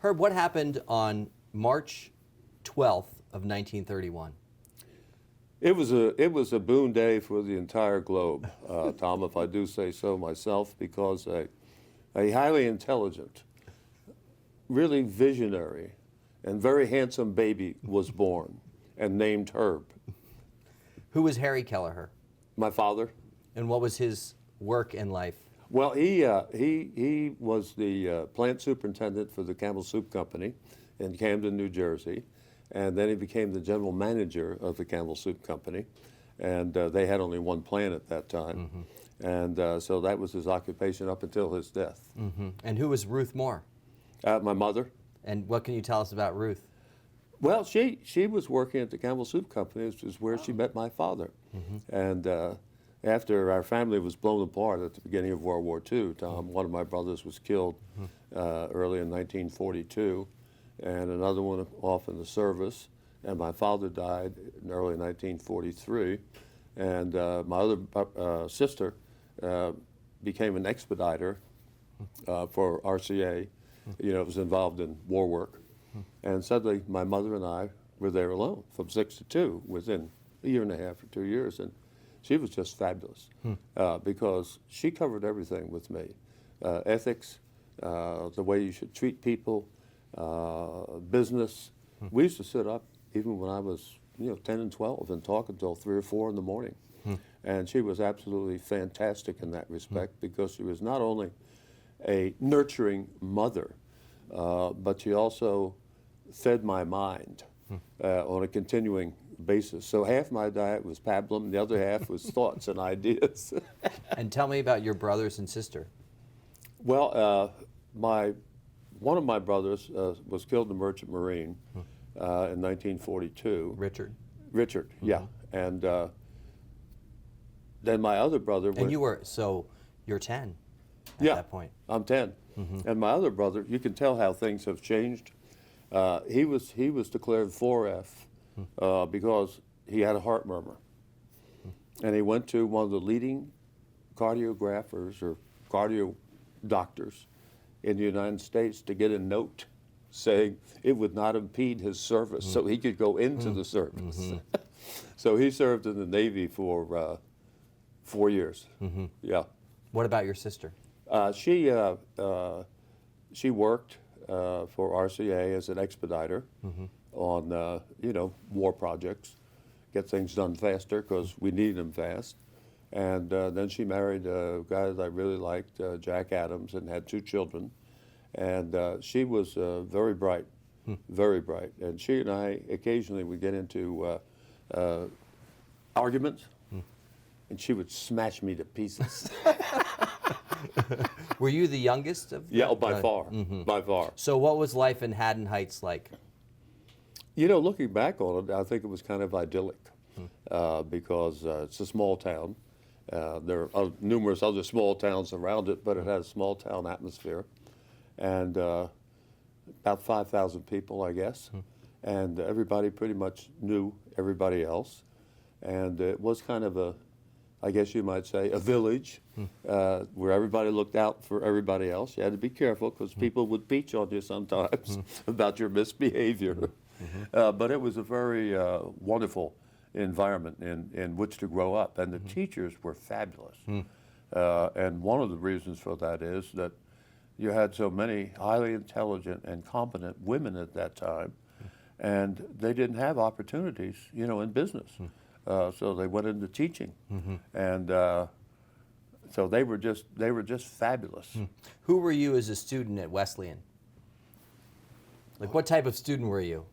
Herb, what happened on March 12th of 1931? It was a boon day for the entire globe, Tom, if I do say so myself, because a highly intelligent, really visionary, and very handsome baby was born and named Herb. Who was Harry Kelleher? My father. And what was his work in life? Well, he was the plant superintendent for the Campbell Soup Company in Camden, New Jersey. And then he became the general manager of the Campbell Soup Company. And they had only one plant at that time. Mm-hmm. And so that was his occupation up until his death. Mm-hmm. And who was Ruth Moore? My mother. And what can you tell us about Ruth? Well, she was working at the Campbell Soup Company, which is where she met my father. Mm-hmm. And after our family was blown apart at the beginning of World War II, Tom, one of my brothers was killed early in 1942. And another one off in the service, and my father died in early 1943, and my other sister became an expediter for RCA, was involved in war work, and suddenly my mother and I were there alone from 6 to 2 within a year and a half or 2 years, and she was just fabulous because she covered everything with me, ethics, the way you should treat people, business. We used to sit up even when I was 10 and 12 and talk until 3 or 4 in the morning. And she was absolutely fantastic in that respect because she was not only a nurturing mother, but she also fed my mind on a continuing basis. So half my diet was pablum, the other half was thoughts and ideas. And tell me about your brothers and sister. Well, one of my brothers was killed in the Merchant Marine in 1942. Richard? Richard, yeah. And then my other brother... And you're 10 at that point. I'm 10. And my other brother, you can tell how things have changed. He was declared 4F because he had a heart murmur. And he went to one of the leading cardiographers or cardio doctors in the United States to get a note saying it would not impede his service, so he could go into the service. So he served in the Navy for 4 years. Yeah. What about your sister? She worked for RCA as an expediter on war projects, get things done faster because we needed them fast. And then she married a guy that I really liked, Jack Adams, and had 2 children. And she was very bright, very bright. And she and I occasionally would get into arguments, and she would smash me to pieces. Were you the youngest of them? Yeah, by far, by far. So what was life in Haddon Heights like? Looking back on it, I think it was kind of idyllic because it's a small town. There are numerous other small towns around it, but it has a small town atmosphere. And about 5,000 people, I guess. And everybody pretty much knew everybody else. And it was kind of I guess you might say, a village where everybody looked out for everybody else. You had to be careful because people would peach on you sometimes about your misbehavior. But it was a very wonderful environment in which to grow up. And the teachers were fabulous. And one of the reasons for that is that you had so many highly intelligent and competent women at that time, and they didn't have opportunities, in business. So they went into teaching, and so they were just fabulous. Who were you as a student at Wesleyan? Like, what type of student were you?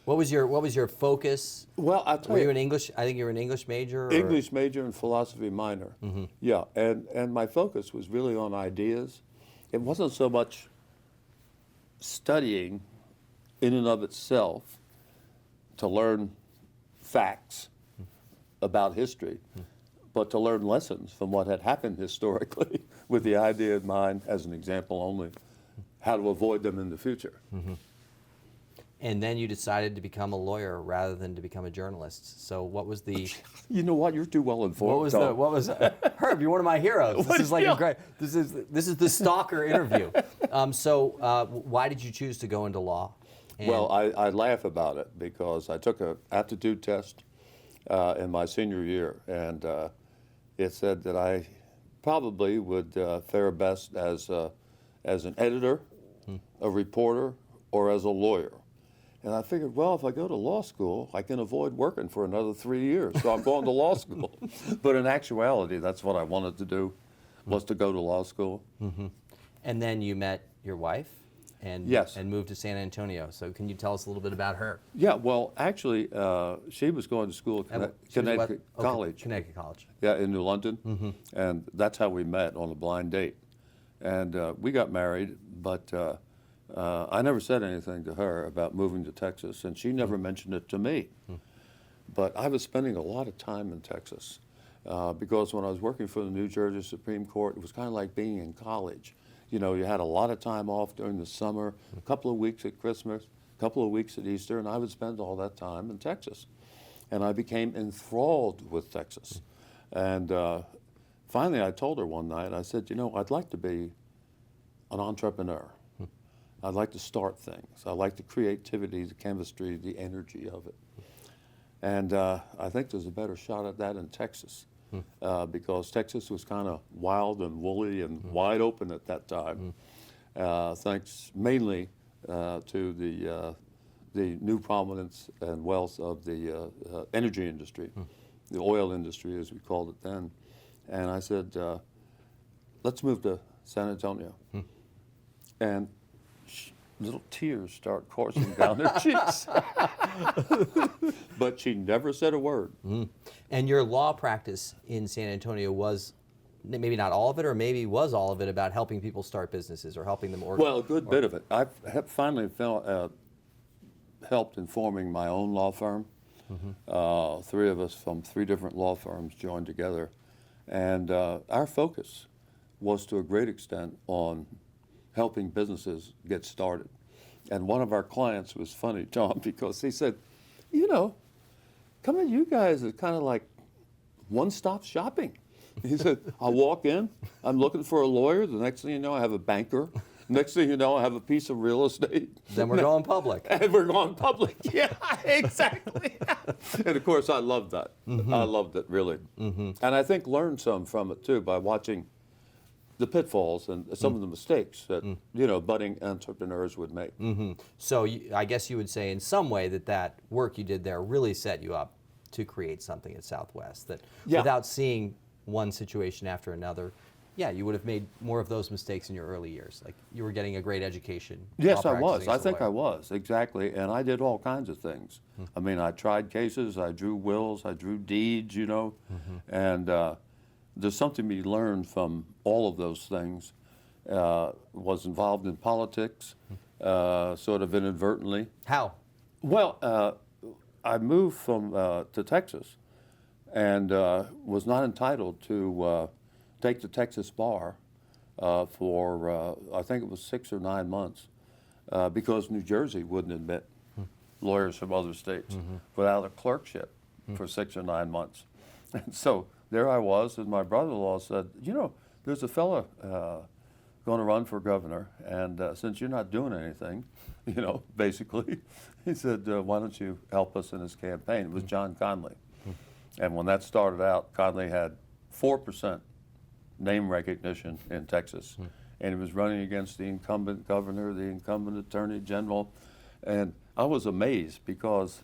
What was your focus? Well, were you an English? I think you were an English major. Or? English major and philosophy minor. Yeah, and my focus was really on ideas. It wasn't so much studying in and of itself to learn facts about history, but to learn lessons from what had happened historically with the idea in mind, as an example only, how to avoid them in the future. And then you decided to become a lawyer rather than to become a journalist. So what was the You know what? You're too well informed. what was Herb? You're one of my heroes. This is like a great. This is the stalker interview. Why did you choose to go into law? And Well, I laugh about it because I took an aptitude test in my senior year, and it said that I probably would fare best as an editor, a reporter, or as a lawyer. And I figured, well, if I go to law school, I can avoid working for another 3 years. So I'm going to law school. But in actuality, that's what I wanted to do, was to go to law school. And then you met your wife, and Yes. and moved to San Antonio. So can you tell us a little bit about her? Yeah, well, actually, she was going to school at She was what? Connecticut Okay, College. Connecticut College. Yeah, in New London. And that's how we met, on a blind date. And we got married, but I never said anything to her about moving to Texas, and she never mentioned it to me. But I was spending a lot of time in Texas because when I was working for the New Jersey Supreme Court, it was kind of like being in college. You know, you had a lot of time off during the summer, a couple of weeks at Christmas, a couple of weeks at Easter, and I would spend all that time in Texas. And I became enthralled with Texas. And finally, I told her one night, I said, you know, I'd like to be an entrepreneur. I'd like to start things. I like the creativity, the chemistry, the energy of it. And I think there's a better shot at that in Texas because Texas was kind of wild and woolly and wide open at that time, thanks mainly to the new prominence and wealth of the energy industry, the oil industry as we called it then. And I said, let's move to San Antonio. And little tears start coursing down her cheeks. But she never said a word. And your law practice in San Antonio was maybe not all of it, or maybe was all of it about helping people start businesses or helping them organize? Well, a good bit of it. I have finally helped in forming my own law firm. Three of us from three different law firms joined together. And our focus was to a great extent on helping businesses get started. And one of our clients was funny, Tom, because he said, you know, come on, you guys are kind of like one-stop shopping. He said, I walk in, I'm looking for a lawyer. The next thing you know, I have a banker. Next thing you know, I have a piece of real estate. Then we're going public. And we're going public. Yeah, exactly. And of course, I loved that. I loved it, really. And I think learned some from it, too, by watching the pitfalls and some of the mistakes that, you know, budding entrepreneurs would make. So I guess you would say in some way that work you did there really set you up to create something at Southwest, that without seeing one situation after another, you would have made more of those mistakes in your early years. Like you were getting a great education. Yes, I was. I think I was, exactly. And I did all kinds of things. I mean, I tried cases, I drew wills, I drew deeds, you know, and there's something to be learned from all of those things. Was involved in politics, sort of inadvertently. How? Well, I moved from to Texas, and was not entitled to take the Texas bar for I think it was 6 or 9 months, because New Jersey wouldn't admit lawyers from other states without a clerkship for 6 or 9 months, and so there I was, and my brother-in-law said, you know, there's a fella going to run for governor, and since you're not doing anything, you know, basically, he said, why don't you help us in his campaign? It was John Conley. And when that started out, Conley had 4% name recognition in Texas. And he was running against the incumbent governor, the incumbent attorney general. And I was amazed because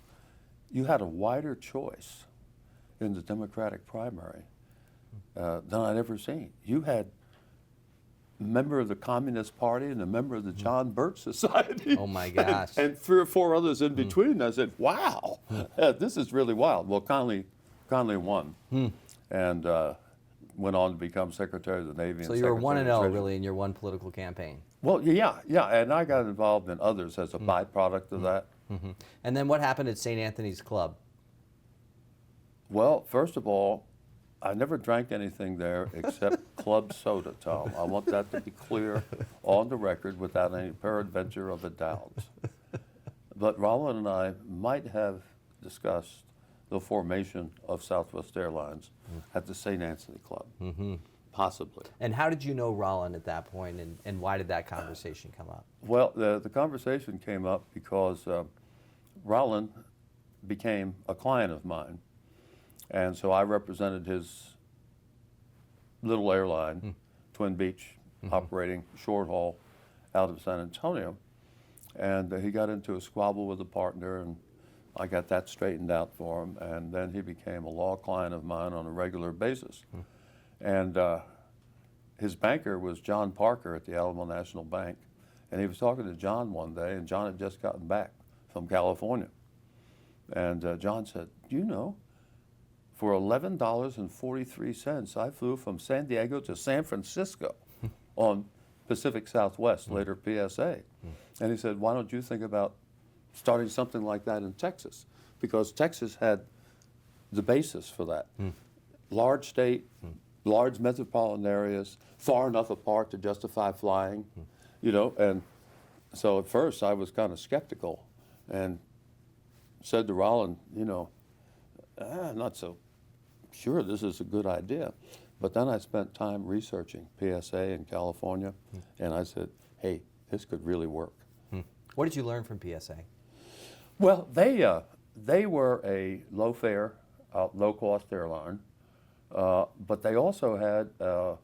you had a wider choice in the Democratic primary than I'd ever seen. You had a member of the Communist Party and a member of the John Birch Society. Oh my gosh. and 3 or 4 others in between. I said, wow, this is really wild. Well, Conley won and went on to become Secretary of the Navy. So you were 1-0 really in your one political campaign. Well, yeah, and I got involved in others as a byproduct of that. And then what happened at St. Anthony's Club? Well, first of all, I never drank anything there except club soda, Tom. I want that to be clear on the record without any peradventure of a doubt. but Rollin and I might have discussed the formation of Southwest Airlines at the St. Anthony Club, possibly. And how did you know Rollin at that point, and why did that conversation come up? Well, the conversation came up because Rollin became a client of mine, and so I represented his little airline, Twin Beach, operating short haul out of San Antonio. And he got into a squabble with a partner, and I got that straightened out for him. And then he became a law client of mine on a regular basis. And his banker was John Parker at the Alamo National Bank. And he was talking to John one day, and John had just gotten back from California. And John said, you know, for $11.43, I flew from San Diego to San Francisco on Pacific Southwest, later PSA. And he said, why don't you think about starting something like that in Texas? Because Texas had the basis for that. Large state, large metropolitan areas, far enough apart to justify flying, you know. And so at first I was kind of skeptical and said to Rollin, you know, I'm not so sure this is a good idea. But then I spent time researching PSA in California, and I said, hey, this could really work. What did you learn from PSA? Well, they were a low-fare, low-cost airline, but they also had a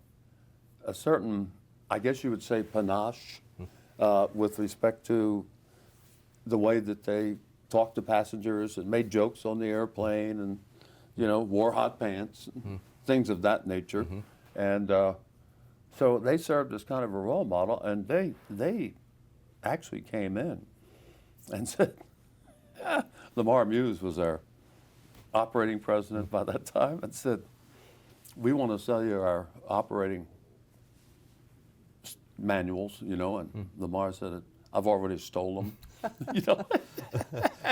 certain, I guess you would say, panache with respect to the way that they talked to passengers and made jokes on the airplane and, you know, wore hot pants, things of that nature. And so they served as kind of a role model, and they actually came in and said, Lamar Muse was our operating president by that time, and said, we want to sell you our operating manuals, you know, and Lamar said, I've already stole them. You know?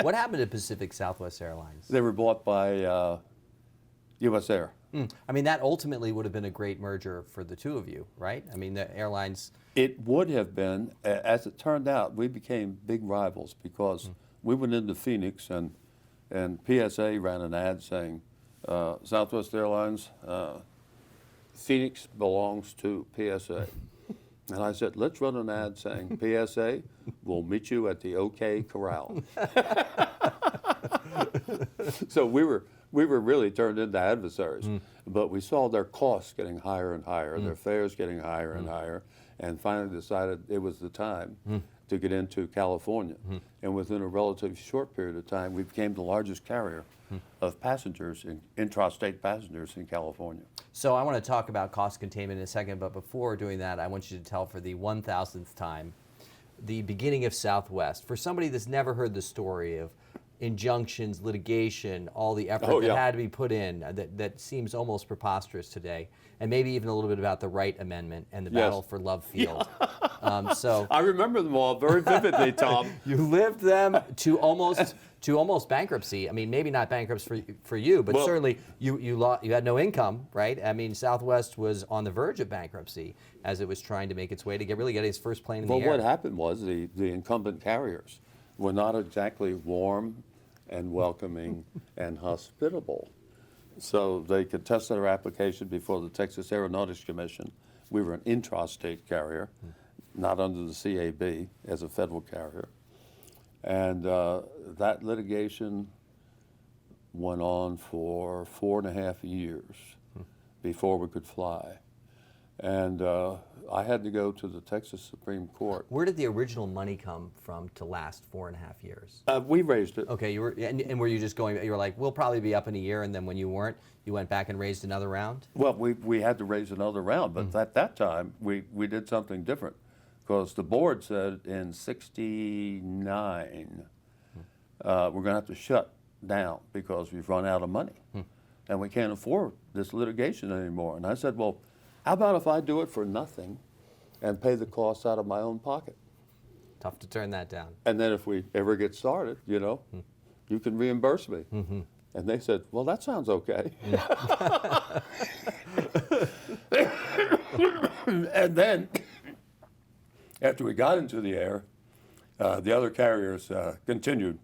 What happened to Pacific Southwest Airlines? They were bought by US Air. I mean, that ultimately would have been a great merger for the two of you, right? I mean, the airlines... It would have been. As it turned out, we became big rivals because we went into Phoenix, and PSA ran an ad saying, Southwest Airlines, Phoenix belongs to PSA. And I said, let's run an ad saying, PSA, we'll meet you at the OK Corral. So we were really turned into adversaries. But we saw their costs getting higher and higher, their fares getting higher and higher, and finally decided it was the time to get into California. And within a relatively short period of time, we became the largest carrier of passengers, intrastate passengers in California. So I want to talk about cost containment in a second, but before doing that, I want you to tell for the 1,000th time the beginning of Southwest. For somebody that's never heard the story of injunctions, litigation, all the effort that had to be put in, that seems almost preposterous today, and maybe even a little bit about the Wright Amendment and the battle for Love Field. So I remember them all very vividly, Tom. you lived them to almost bankruptcy. I mean, maybe not bankruptcy for you, but certainly you had no income, right? I mean, Southwest was on the verge of bankruptcy as it was trying to make its way to get its first plane in the air. Well, what happened was the incumbent carriers were not exactly warm and welcoming and hospitable. So they contested our application before the Texas Aeronautics Commission. We were an intrastate carrier, not under the CAB as a federal carrier. And that litigation went on for 4.5 years before we could fly. And I had to go to the Texas Supreme Court. Where did the original money come from to last 4.5 years? We raised it. Okay, and were you just going, you were like, we'll probably be up in a year, and then when you weren't, you went back and raised another round? Well, we had to raise another round, but at that time, we did something different. Because the board said in '69, we're going to have to shut down because we've run out of money. And we can't afford this litigation anymore. And I said, well, how about if I do it for nothing and pay the costs out of my own pocket? Tough to turn that down. And then if we ever get started, you know, you can reimburse me. And they said, well, that sounds okay. And then, after we got into the air, The other carriers continued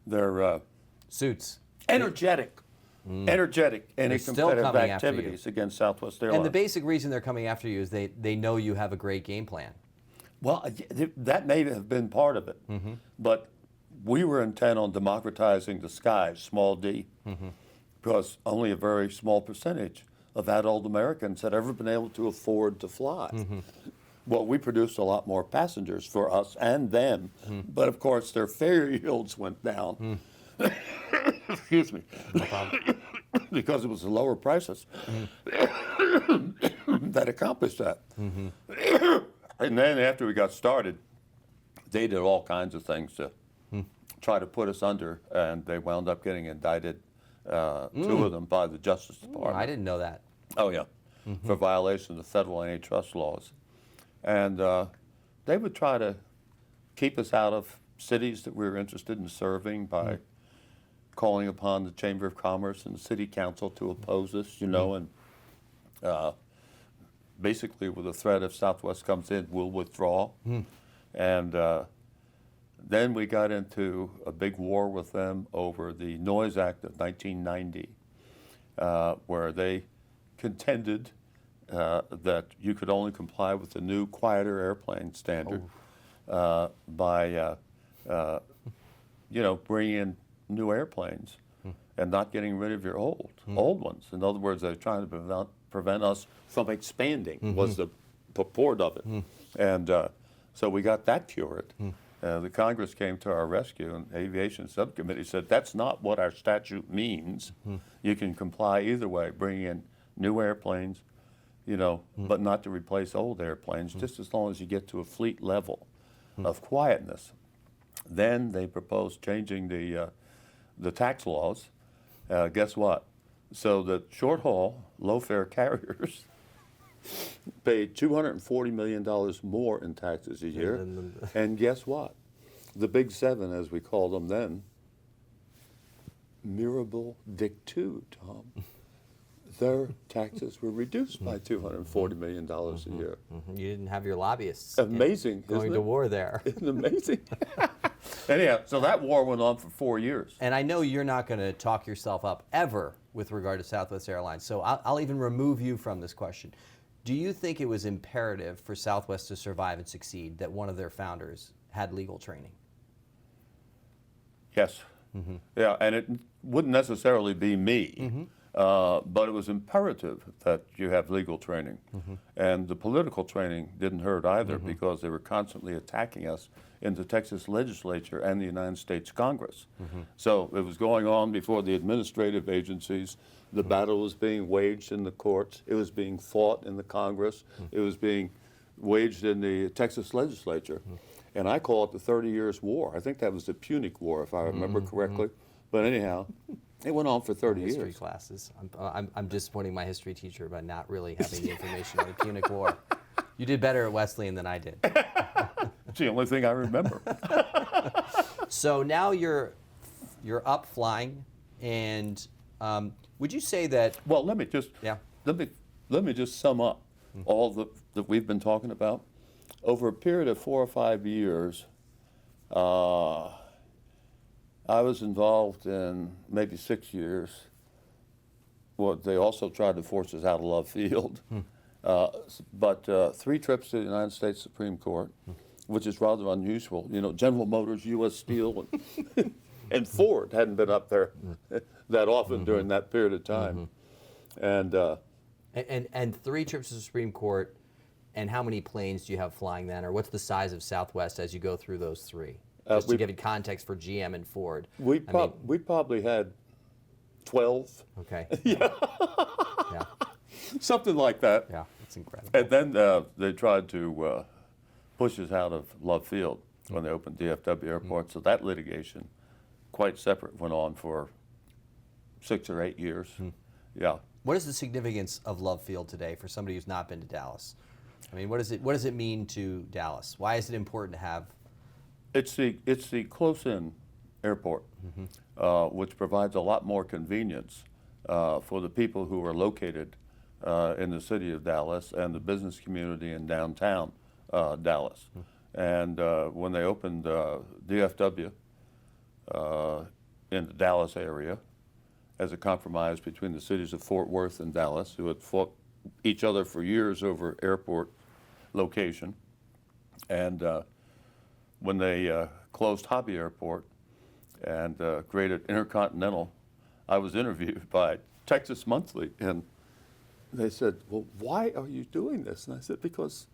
their Suits. energetic any They're still competitive coming after you. activities against Southwest Airlines. And the basic reason they're coming after you is they know you have a great game plan. Well, that may have been part of it, but we were intent on democratizing the skies, small d, because only a very small percentage of adult Americans had ever been able to afford to fly. Well, we produced a lot more passengers for us and them, but of course their fare yields went down. Excuse me. No problem. Because it was the lower prices that accomplished that. And then after we got started, they did all kinds of things to try to put us under, and they wound up getting indicted, two of them, by the Justice Department. I didn't know that. Oh, yeah, for violation of the federal antitrust laws. And they would try to keep us out of cities that we were interested in serving by calling upon the Chamber of Commerce and the City Council to oppose us, you know, and basically with the threat if Southwest comes in, we'll withdraw. And then we got into a big war with them over the Noise Act of 1990, where they contended that you could only comply with the new quieter airplane standard by, you know, bringing in new airplanes and not getting rid of your old ones. In other words, they're trying to prevent us from expanding, was the purport of it. And so we got that cured. The Congress came to our rescue, and the Aviation Subcommittee said, that's not what our statute means. You can comply either way, bring in new airplanes, you know, but not to replace old airplanes, just as long as you get to a fleet level of quietness. Then they proposed changing the tax laws. Guess what? So the short haul, low fare carriers paid $240 million more in taxes a year. And guess what? The big seven, as we called them then, mirable dictu, Tom. Their taxes were reduced by $240 million a year. You didn't have your lobbyists Amazing, going isn't to it? war there. Isn't it amazing? Anyhow, so that war went on for 4 years. And I know you're not going to talk yourself up ever with regard to Southwest Airlines, so I'll even remove you from this question. Do you think it was imperative for Southwest to survive and succeed that one of their founders had legal training? Yes. Yeah, and it wouldn't necessarily be me, but it was imperative that you have legal training. And the political training didn't hurt either because they were constantly attacking us in the Texas legislature and the United States Congress. So it was going on before the administrative agencies. The battle was being waged in the courts. It was being fought in the Congress. It was being waged in the Texas legislature. And I call it the 30 Years' War. I think that was the Punic War, if I remember correctly. But anyhow, it went on for 30 years. History classes. I'm disappointing my history teacher by not really having the information on the Punic War. You did better at Wesleyan than I did. It's the only thing I remember. So now you're up flying, and would you say that? Well, let me just sum up all that we've been talking about. Over a period of 4 or 5 years, I was involved in maybe 6 years. Well, they also tried to force us out of Love Field. But 3 trips to the United States Supreme Court, which is rather unusual. You know, General Motors, U.S. Steel, and Ford hadn't been up there that often during that period of time. And 3 trips to the Supreme Court, and how many planes do you have flying then, or what's the size of Southwest as you go through those 3? Just to give it context for GM and Ford. We probably had 12. Okay. Yeah. Yeah. Something like that. Yeah, that's incredible. And then they tried to push us out of Love Field when they opened DFW Airport. So that litigation, quite separate, went on for 6 or 8 years. Yeah. What is the significance of Love Field today for somebody who's not been to Dallas? I mean, what does it mean to Dallas? Why is it important to have? It's the close-in airport, which provides a lot more convenience for the people who are located in the city of Dallas and the business community in downtown Dallas. And when they opened DFW in the Dallas area as a compromise between the cities of Fort Worth and Dallas, who had fought each other for years over airport location. And when they closed Hobby Airport and created Intercontinental, I was interviewed by Texas Monthly, and they said, well, why are you doing this? And I said, because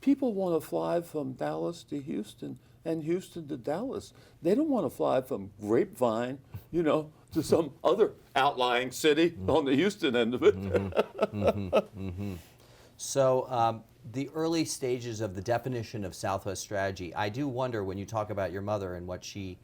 people want to fly from Dallas to Houston and Houston to Dallas. They don't want to fly from Grapevine, to some other outlying city on the Houston end of it. So the early stages of the definition of Southwest strategy, I do wonder when you talk about your mother and what she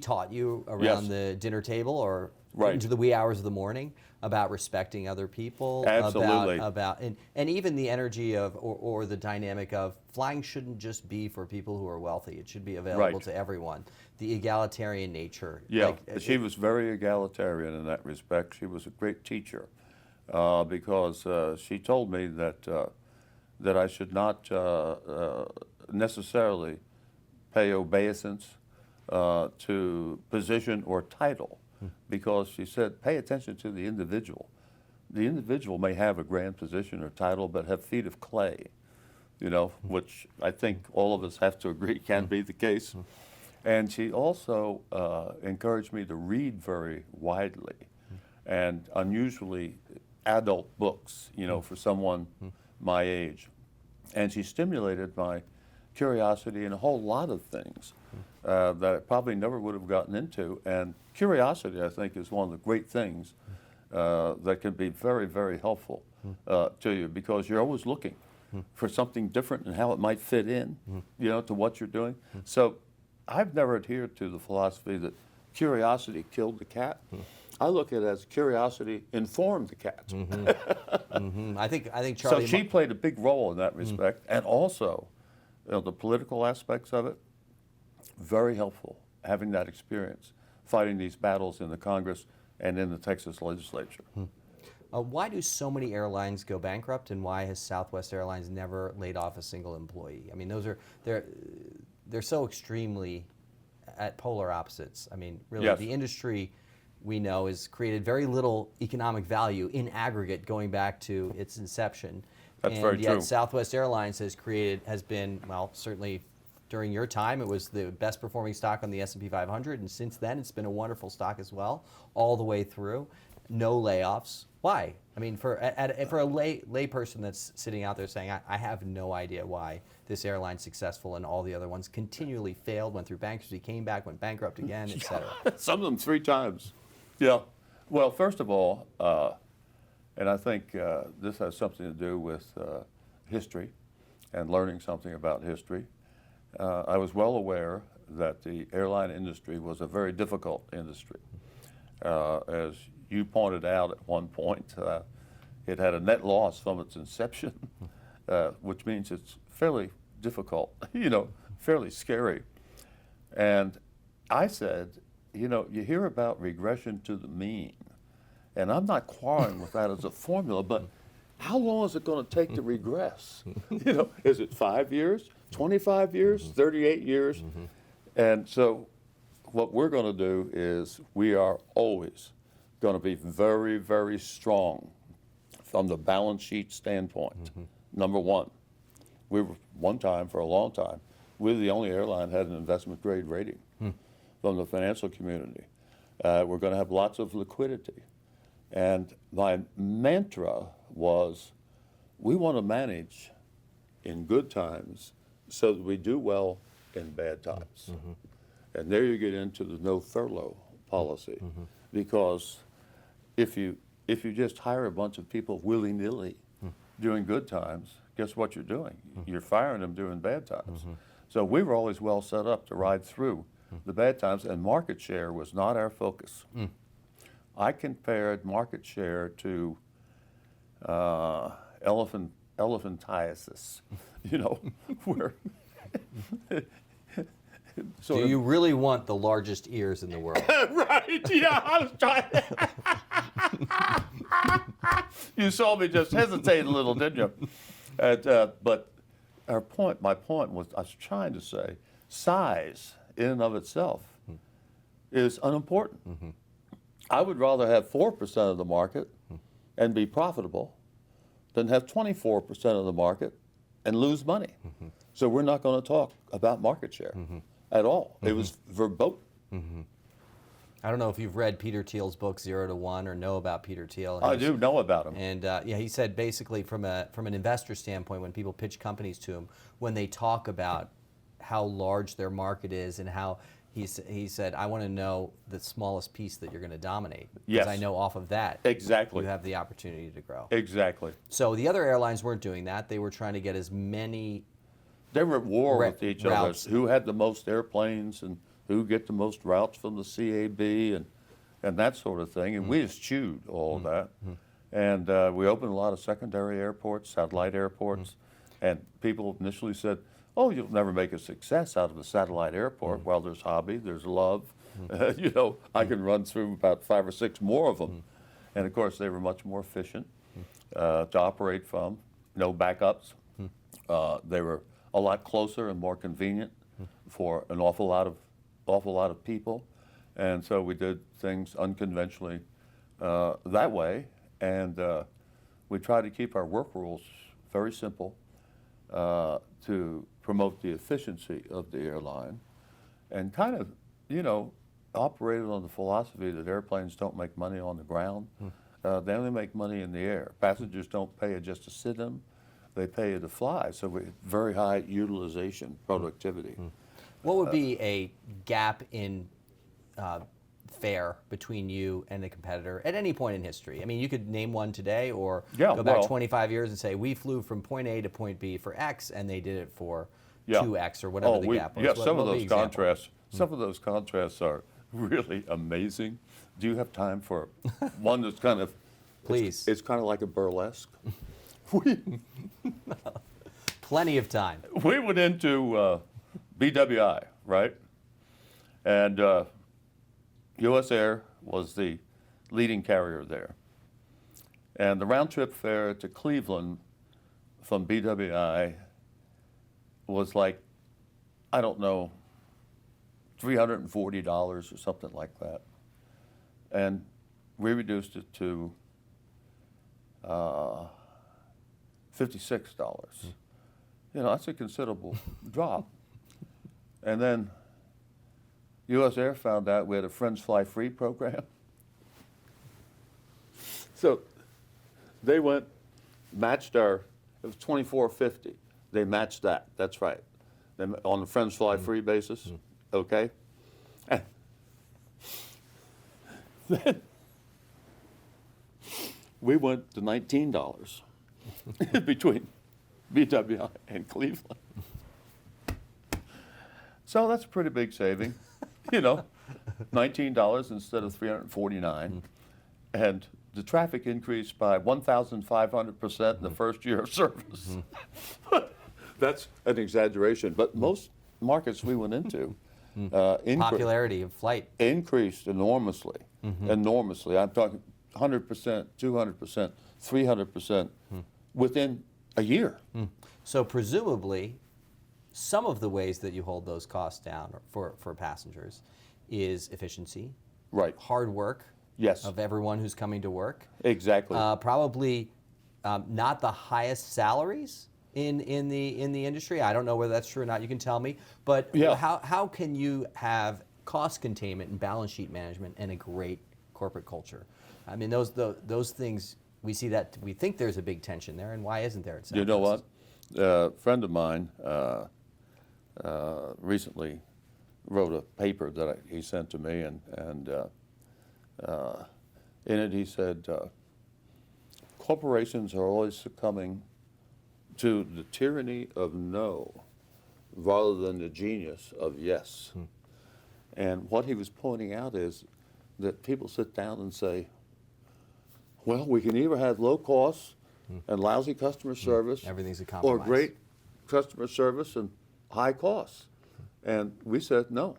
taught you around the dinner table or into the wee hours of the morning about respecting other people, Absolutely. about and even the energy of or the dynamic of flying shouldn't just be for people who are wealthy. It should be available to everyone. The egalitarian nature. Yeah, she was very egalitarian in that respect. She was a great teacher because she told me that I should not necessarily pay obeisance to position or title, because she said, pay attention to the individual. The individual may have a grand position or title, but have feet of clay, which I think all of us have to agree can be the case. And she also encouraged me to read very widely and unusually adult books, for someone my age. And she stimulated my curiosity in a whole lot of things that I probably never would have gotten into. And curiosity, I think, is one of the great things that can be very, very helpful to you, because you're always looking for something different and how it might fit in, to what you're doing. So I've never adhered to the philosophy that curiosity killed the cat. I look at it as curiosity informed the cat. I think Charlie. So she played a big role in that respect, and also the political aspects of it. Very helpful having that experience, fighting these battles in the Congress and in the Texas legislature. Why do so many airlines go bankrupt, and why has Southwest Airlines never laid off a single employee? I mean, they're so extremely at polar opposites. I mean, really, the industry we know has created very little economic value in aggregate going back to its inception. That's very true. And yet Southwest Airlines has been, well, certainly during your time, it was the best performing stock on the S&P 500, and since then it's been a wonderful stock as well, all the way through. No layoffs. Why? I mean, for a lay person that's sitting out there saying, I have no idea why this airline's successful and all the other ones continually failed, went through bankruptcy, came back, went bankrupt again, et cetera. Some of them 3 times. Yeah. Well, first of all, and I think this has something to do with history and learning something about history. I was well aware that the airline industry was a very difficult industry. As you pointed out at one point, it had a net loss from its inception, which means it's fairly difficult, fairly scary. And I said, you hear about regression to the mean, and I'm not quarreling with that as a formula, but how long is it going to take to regress? Is it 5 years, 25 years, 38 years? And so what we're going to do is we are always going to be very, very strong from the balance sheet standpoint. Number one, we were one time, for a long time, we were the only airline that had an investment grade rating from the financial community. We're going to have lots of liquidity. And my mantra was, we want to manage in good times so that we do well in bad times. And there you get into the no furlough policy, because if you just hire a bunch of people willy-nilly during good times, guess what you're doing? You're firing them during bad times. So we were always well set up to ride through the bad times, and market share was not our focus. I compared market share to elephantiasis, where Do you really want the largest ears in the world? Right, yeah, I was trying. You saw me just hesitate a little, didn't you? But my point was, I was trying to say, size in and of itself is unimportant. I would rather have 4% of the market and be profitable than have 24% of the market and lose money. So we're not going to talk about market share at all. It was verboten. I don't know if you've read Peter Thiel's book 0 to 1 or know about Peter Thiel. I do know about him. And yeah, he said basically from an investor standpoint, when people pitch companies to him, when they talk about how large their market is and how he said, I want to know the smallest piece that you're going to dominate. Yes. Because I know off of that, Exactly. you have the opportunity to grow. Exactly. So the other airlines weren't doing that. They were trying to get as many. They were at war with each routes. other. Who had the most airplanes and who get the most routes from the CAB and that sort of thing. And we eschewed all of that. And we opened a lot of secondary airports, satellite airports. And people initially said, oh, you'll never make a success out of a satellite airport. Well, there's hobby, there's love. You know, I can run through about 5 or 6 more of them. And of course, they were much more efficient to operate from. No backups. They were a lot closer and more convenient for an awful lot of people. And so we did things unconventionally that way. And we tried to keep our work rules very simple to promote the efficiency of the airline, and kind of, you know, operated on the philosophy that airplanes don't make money on the ground. They only make money in the air. Passengers don't pay you just to sit in them. They pay you to fly. So we very high utilization, productivity. What would be a gap in fare between you and a competitor at any point in history? I mean, you could name one today or go back 25 years and say, we flew from point A to point B for X, and they did it for 2X or whatever the gap was. Yeah, some of those contrasts. Some of those contrasts are really amazing. Do you have time for one that's kind of? Please. It's kind of like a burlesque. Plenty of time. We went into BWI, right? And U.S. Air was the leading carrier there. And the round trip fare to Cleveland from BWI was like, I don't know, $340 or something like that. And we reduced it to $56. You know, that's a considerable drop. And then U.S. Air found out we had a Friends Fly Free program. So they went, matched it was $24.50. They matched that, that's right. On the Friends Fly Free basis, okay? And then we went to $19 between BWI and Cleveland. So that's a pretty big saving, you know, $19 instead of $349. And the traffic increased by 1,500% in the first year of service. That's an exaggeration, but most markets we went into, popularity of flight increased enormously, enormously. I'm talking 100%, 200%, 300% within a year. So presumably, some of the ways that you hold those costs down for passengers is efficiency, Right. hard work Yes. of everyone who's coming to work. Exactly. Probably not the highest salaries in the industry. I don't know whether that's true or not. You can tell me. But Yeah. how can you have cost containment and balance sheet management and a great corporate culture? I mean, those things, we see that, we think there's a big tension there, and why isn't there? At You know Southwest? what? A friend of mine recently wrote a paper that he sent to me, and in it he said, corporations are always succumbing to the tyranny of no rather than the genius of yes. And what he was pointing out is that people sit down and say, well, we can either have low costs and lousy customer service, Everything's a compromise. or great customer service and high costs. And we said, no.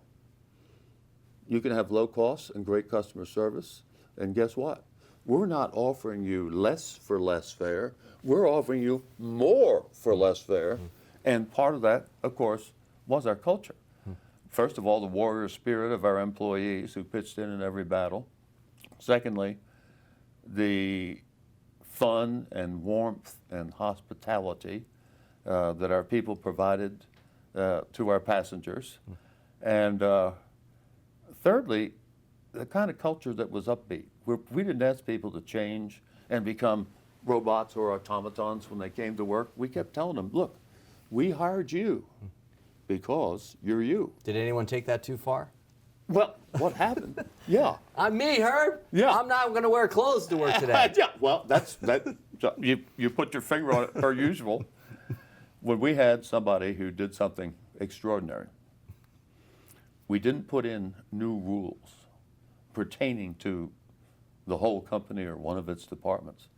You can have low costs and great customer service, and guess what? We're not offering you less for less fare. We're offering you more for less fare, And part of that, of course, was our culture. First of all, the warrior spirit of our employees who pitched in every battle. Secondly, the fun and warmth and hospitality that our people provided to our passengers. And thirdly, the kind of culture that was upbeat. We didn't ask people to change and become robots or automatons when they came to work. We kept telling them, look, we hired you because you're you. Did anyone take that too far? Well, what happened? Yeah. I'm me, Herb. Yeah. I'm not going to wear clothes to work today. Yeah, well, that. So you put your finger on it per usual. When we had somebody who did something extraordinary, we didn't put in new rules pertaining to the whole company or one of its departments.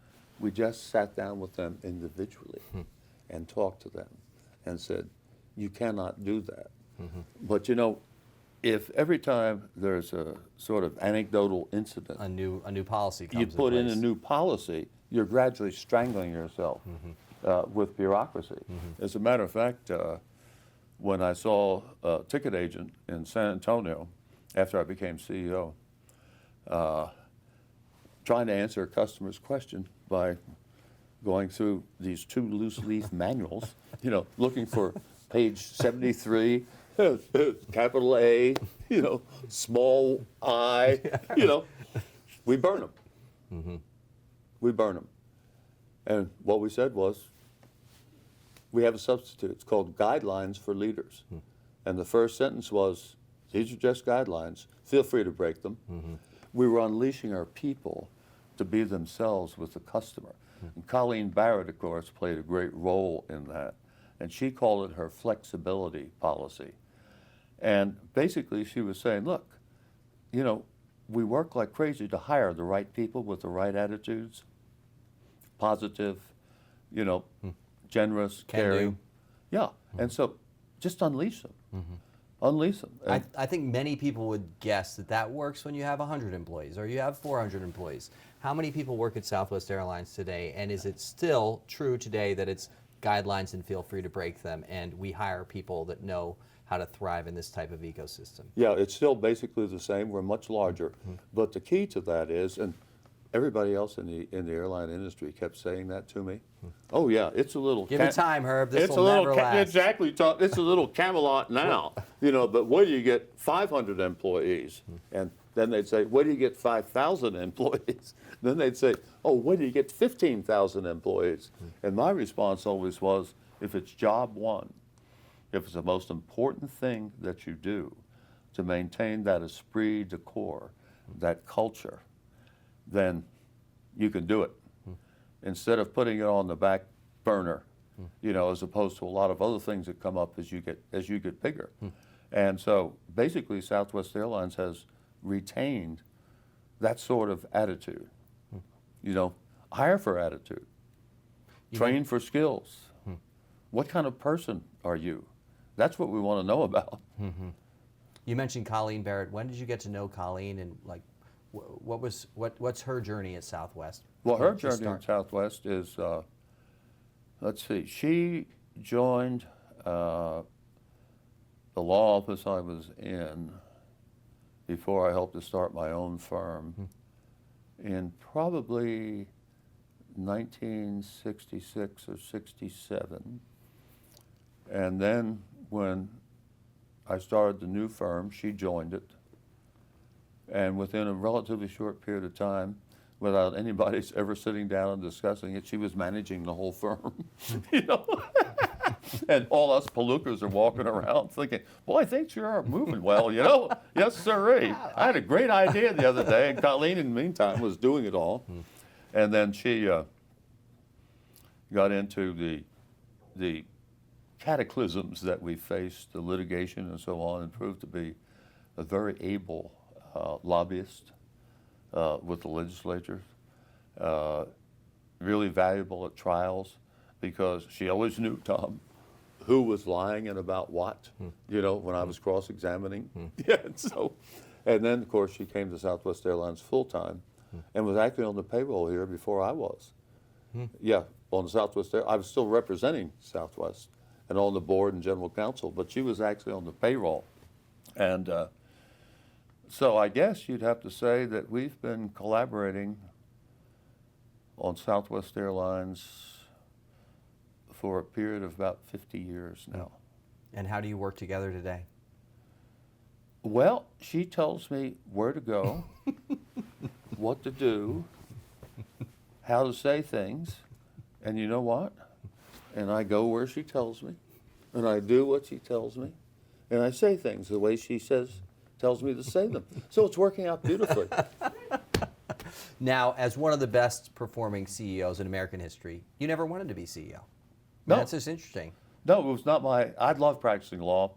We just sat down with them individually and talked to them and said, you cannot do that. But you know, if every time there's a sort of anecdotal incident, A new policy comes you put in place. a new policy, you're gradually strangling yourself with bureaucracy. As a matter of fact, when I saw a ticket agent in San Antonio after I became CEO, trying to answer a customer's question by going through these 2 loose leaf manuals, you know, looking for page 73, capital A, you know, small I, you know, we burn them. We burn them. And what we said was, we have a substitute. It's called Guidelines for Leaders. And the first sentence was, these are just guidelines. Feel free to break them. We were unleashing our people to be themselves with the customer. And Colleen Barrett, of course, played a great role in that. And she called it her flexibility policy. And basically she was saying, look, you know, we work like crazy to hire the right people with the right attitudes, positive, you know, generous, Can caring. do. Yeah, and so just unleash them. Unleash them. And I think many people would guess that that works when you have 100 employees or you have 400 employees. How many people work at Southwest Airlines today, and is it still true today that it's guidelines and feel free to break them, and we hire people that know how to thrive in this type of ecosystem? yeah, it's still basically the same. We're much larger. But the key to that is, and everybody else in the airline industry kept saying that to me. Oh yeah, it's a little. Give it time, Herb. This It's will a little never last. exactly. It's a little Camelot now, you know. But where do you get 500 employees? And then they'd say, where do you get 5,000 employees? Then they'd say, oh, where do you get 15,000 employees? And my response always was, if it's job one, if it's the most important thing that you do to maintain that esprit de corps, that culture, then you can do it. Instead of putting it on the back burner, you know, as opposed to a lot of other things that come up as you get bigger. And so basically Southwest Airlines has retained that sort of attitude. You know, hire for attitude, train for skills. What kind of person are you? That's what we want to know about. You mentioned Colleen Barrett. When did you get to know Colleen, and like, what's her journey at Southwest? Well, her When did she journey at start? Southwest is, let's see, she joined the law office I was in before I helped to start my own firm in probably 1966 or 67. And then when I started the new firm, she joined it. And within a relatively short period of time, without anybody ever sitting down and discussing it, she was managing the whole firm, you know? And all us palookas are walking around thinking, boy, things sure are moving well, you know? Yes, sirree. I had a great idea the other day, and Colleen, in the meantime, was doing it all. And then she got into the cataclysms that we faced, the litigation and so on, and proved to be a very able lobbyist with the legislature, really valuable at trials, because she always knew, Tom, who was lying and about what, you know, when I was cross-examining. Yeah, and then, of course, she came to Southwest Airlines full-time and was actually on the payroll here before I was. Yeah, on Southwest Air. I was still representing Southwest and on the board and general counsel, but she was actually on the payroll. And so I guess you'd have to say that we've been collaborating on Southwest Airlines for a period of about 50 years now. And how do you work together today? Well, she tells me where to go, what to do, how to say things, and you know what? And I go where she tells me, and I do what she tells me, and I say things the way she tells me to say them. So it's working out beautifully. Now, as one of the best performing CEOs in American history, you never wanted to be CEO. No. That's just interesting. No, it was not I love practicing law.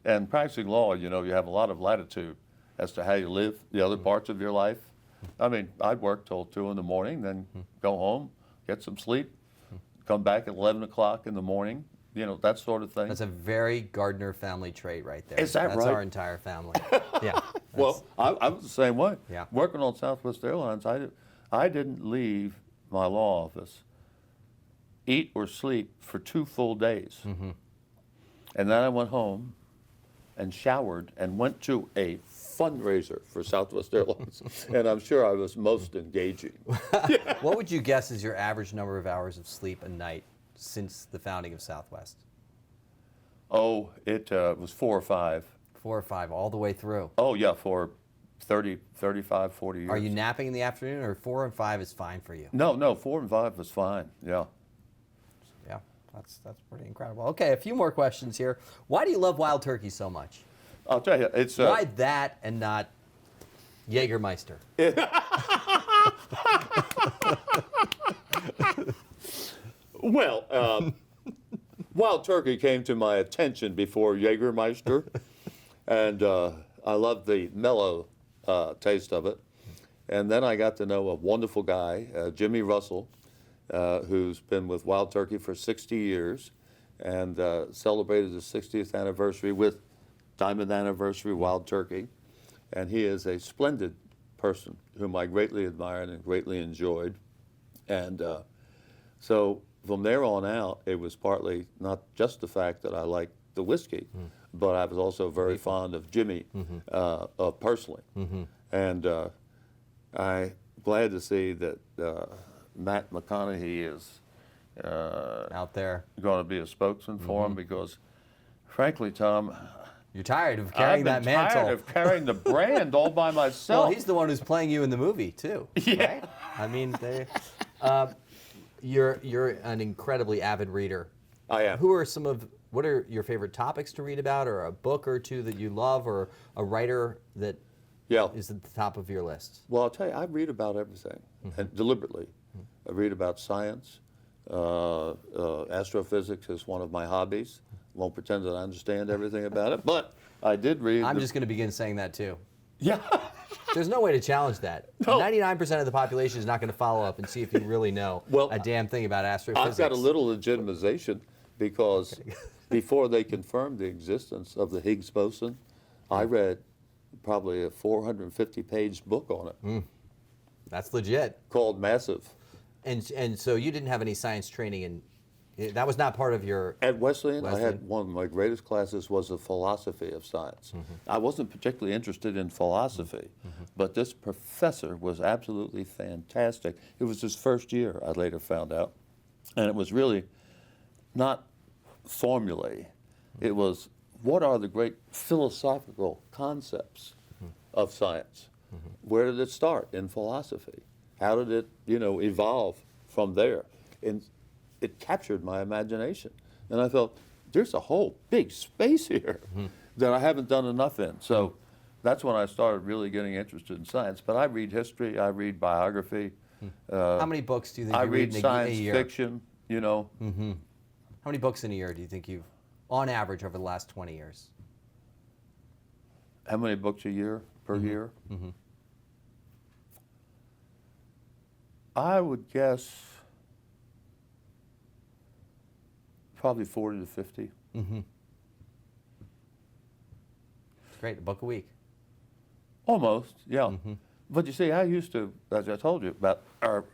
And practicing law, you know, you have a lot of latitude as to how you live the other parts of your life. I mean, I'd work till 2 in the morning, then go home, get some sleep, come back at 11 o'clock in the morning, you know, that sort of thing. That's a very Gardner family trait right there. Is that That's right? our entire family. Yeah. Well, I was the same way. Yeah. Working on Southwest Airlines, I didn't leave my law office, eat or sleep for 2 full days. And then I went home and showered and went to a fundraiser for Southwest Airlines. And I'm sure I was most engaging. What would you guess is your average number of hours of sleep a night since the founding of Southwest? Oh, it was 4 or 5. 4 or 5 all the way through. Oh, yeah, for 30, 35, 40 years. Are you napping in the afternoon, or 4 and 5 is fine for you? No, 4 and 5 was fine, yeah. Yeah, that's pretty incredible. Okay, a few more questions here. Why do you love wild turkey so much? I'll tell you, it's... Why that and not Jägermeister? Well, wild turkey came to my attention before Jägermeister, and I loved the mellow taste of it. And then I got to know a wonderful guy, Jimmy Russell, who's been with Wild Turkey for 60 years and celebrated his 60th anniversary with Diamond Anniversary Wild Turkey. And he is a splendid person whom I greatly admired and greatly enjoyed. And so from there on out, it was partly not just the fact that I liked the whiskey, but I was also very fond of Jimmy personally. And I'm glad to see that Matt McConaughey is Out there. going to be a spokesman for him because, frankly, Tom, You're tired of carrying that I've been mantle. tired of carrying the brand all by myself. Well, he's the one who's playing you in the movie too. Yeah. Right? I mean, you're an incredibly avid reader. I am. What are your favorite topics to read about, or a book or two that you love, or a writer that Yeah. is at the top of your list? Well, I'll tell you, I read about everything, and deliberately. I read about science. Astrophysics is one of my hobbies. Won't pretend that I understand everything about it, but I did read. I'm just going to begin saying that too. Yeah. There's no way to challenge that. No. 99% of the population is not going to follow up and see if you really know a damn thing about astrophysics. I've got a little legitimization because before they confirmed the existence of the Higgs boson, I read probably a 450-page book on it That's legit. called Massive. And so you didn't have any science training, that was not part of your... At Wesleyan, I Wesleyan. had one of my greatest classes was the philosophy of science. I wasn't particularly interested in philosophy, but this professor was absolutely fantastic. It was his first year, I later found out, and it was really not formulae. It was, what are the great philosophical concepts of science? Where did it start in philosophy? How did it, evolve from there? And it captured my imagination. And I felt, there's a whole big space here that I haven't done enough in. So that's when I started really getting interested in science. But I read history, I read biography. How many books do you think I you read read in science a year? fiction, How many books in a year do you think you've, on average, over the last 20 years? How many books a year, per year? I would guess probably 40 to 50. Great, a book a week. Almost, yeah. But you see, I used to, as I told you, about our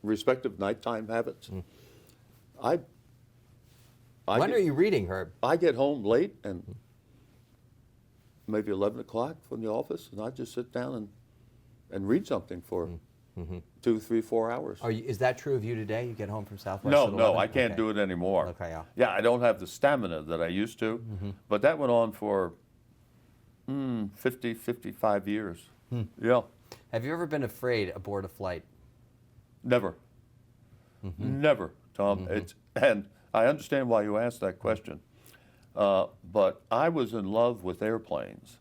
respective nighttime habits. When are you reading, Herb? I get home late and maybe 11 o'clock from the office, and I just sit down and read something for 2, 3, 4 hours. Is that true of you today? You get home from Southwest No, at no, 11? I can't Okay. do it anymore. Okay, yeah. Yeah, I don't have the stamina that I used to, but that went on for 50, 55 years. Yeah, Have you ever been afraid aboard a flight? never. Never, Tom. And I understand why you asked that question. But I was in love with airplanes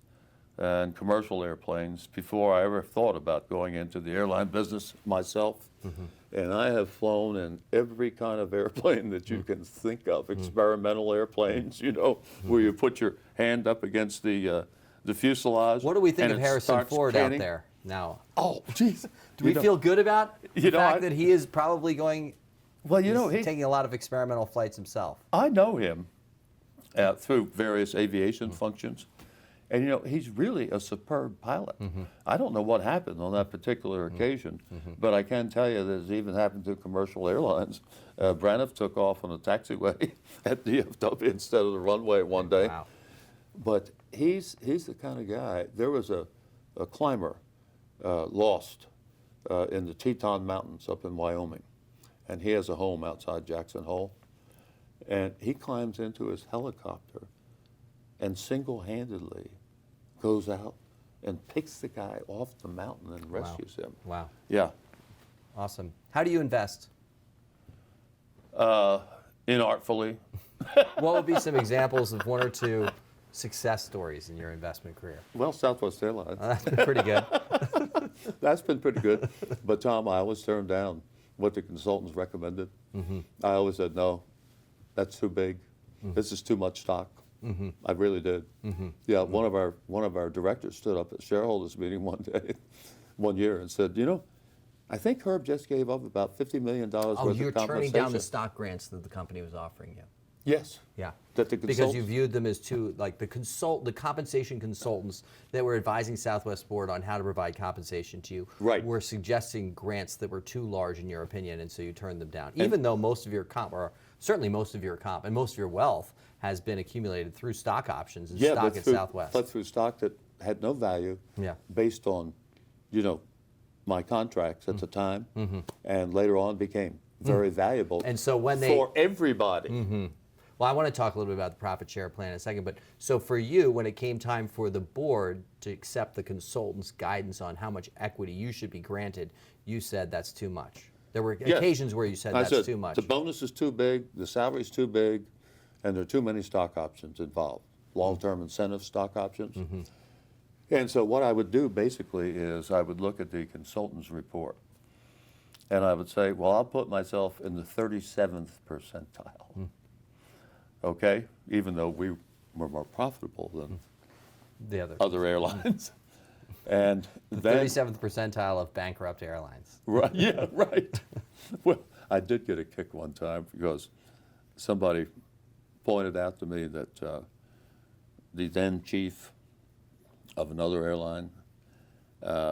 and commercial airplanes before I ever thought about going into the airline business myself. And I have flown in every kind of airplane that you can think of, experimental airplanes, you know, where you put your hand up against the fuselage. What do we think and of it Harrison starts Ford canning. out there now? Oh, jeez. Do we feel good about the fact I- that he is probably going, Well, you know, he's taking a lot of experimental flights himself? I know him through various aviation functions. And, you know, he's really a superb pilot. I don't know what happened on that particular occasion, but I can tell you that it's even happened to commercial airlines. Braniff took off on a taxiway at DFW instead of the runway one day. Wow. But he's the kind of guy. There was a climber lost in the Teton Mountains up in Wyoming, and he has a home outside Jackson Hole. And he climbs into his helicopter and single-handedly goes out and picks the guy off the mountain and rescues him. Wow. Yeah. Awesome. How do you invest? Inartfully. What would be some examples of one or two success stories in your investment career? Well, Southwest Airlines. That's been pretty good. That's been pretty good. But Tom, I always turned down what the consultants recommended. I always said, no, that's too big. This is too much stock. I really did. Yeah, one of our directors stood up at shareholders meeting one year and said, you know, I think Herb just gave up about $50 million worth of compensation. You're turning down the stock grants that the company was offering you. Yes. Yeah. That the Because consultants- you viewed them as too, like the compensation consultants that were advising Southwest Board on how to provide compensation to you Right. were suggesting grants that were too large in your opinion, and so you turned them down. Even though most of your comp, or certainly most of your comp and most of your wealth has been accumulated through stock options and stock at Southwest. But through stock that had no value Yeah. based on, you know, my contracts at the time, and later on became very valuable And so when they- for everybody. Well, I want to talk a little bit about the profit share plan in a second, but so for you, when it came time for the board to accept the consultant's guidance on how much equity you should be granted, you said that's too much. There were Yes. occasions where you said I that's said, too much. the bonus is too big, the salary's too big, and there are too many stock options involved, long-term incentive stock options. And so what I would do basically is I would look at the consultant's report and I would say, well, I'll put myself in the 37th percentile. Okay? Even though we were more profitable than The other other airlines. And then, 37th percentile of Bankrupt Airlines. right, yeah, right. Well, I did get a kick one time because somebody pointed out to me that the then chief of another airline,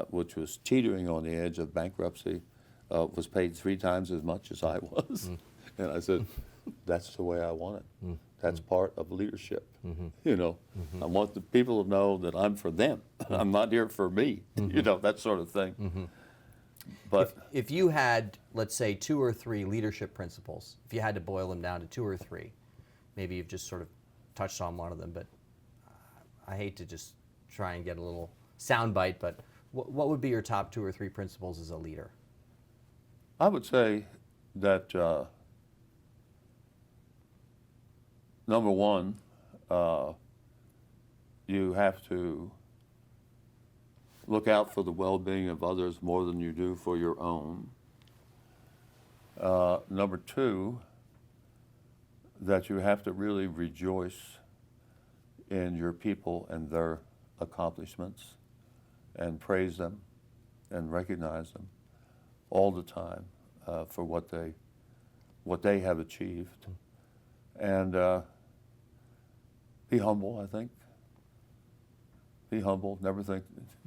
which was teetering on the edge of bankruptcy, was paid 3 times as much as I was. And I said, that's the way I want it. That's part of leadership. You know, I want the people to know that I'm for them. I'm not here for me. You know, that sort of thing. But If you had, let's say, 2 or 3 leadership principles, if you had to boil them down to 2 or 3, maybe you've just sort of touched on one of them, but I hate to just try and get a little soundbite, but what would be your top 2 or 3 principles as a leader? I would say that number one, you have to look out for the well-being of others more than you do for your own. Number 2, that you have to really rejoice in your people and their accomplishments and praise them and recognize them all the time for what they have achieved. And be humble, I think. Be humble. Never think